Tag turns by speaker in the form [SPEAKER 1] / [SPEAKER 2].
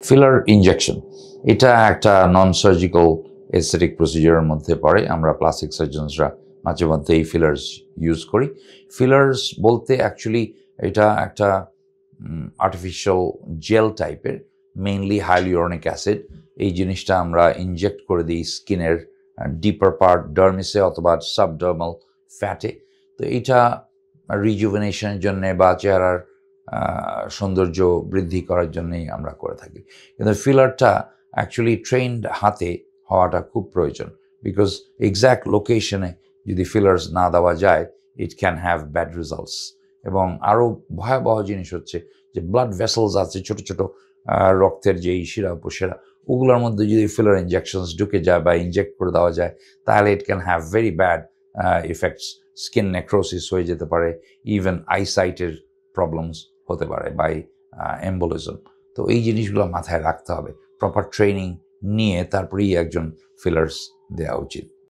[SPEAKER 1] Filler injection এটা একটা non surgical aesthetic প্রসিজারের মধ্যে পড়ে। আমরা প্লাস্টিক সার্জনসরা মাঝে মধ্যে এই ফিলার্স ইউজ করি। ফিলার্স বলতে অ্যাকচুয়ালি এটা একটা আর্টিফিশিয়াল জেল টাইপের, মেইনলি হাইলিউরনিক অ্যাসিড। এই জিনিসটা আমরা ইনজেক্ট করে দিই স্কিনের ডিপার পার্ট, ডার্মিসে অথবা সাবডার্মাল ফ্যাটে। তো এইটা রিজুভেনেশনের জন্যে বা চেহারার সৌন্দর্য বৃদ্ধি করার জন্যই আমরা করে থাকি। কিন্তু ফিলারটা অ্যাকচুয়ালি ট্রেন্ড হাতে হওয়াটা খুব প্রয়োজন, বিকজ এক্স্যাক্ট লোকেশনে যদি ফিলার্স না দেওয়া যায়, it can have bad results. এবং আরও ভয়াবহ জিনিস হচ্ছে যে ব্লাড ভেসেলস আছে, ছোট ছোট রক্তের যেই শিরা উপশিরা, ওগুলোর মধ্যে যদি ফিলার ইনজেকশনস ঢুকে যায় বা ইনজেক্ট করে দেওয়া যায়, তাহলে it can have very bad effects. Skin necrosis হয়ে যেতে পারে, ইভেন আইসাইটের প্রবলেমস হতে পারে বাই এম্বোলিজম। তো এই জিনিসগুলো মাথায় রাখতে হবে। প্রপার ট্রেনিং নিয়ে তারপরেই একজন ফিলার্স দেওয়া উচিত।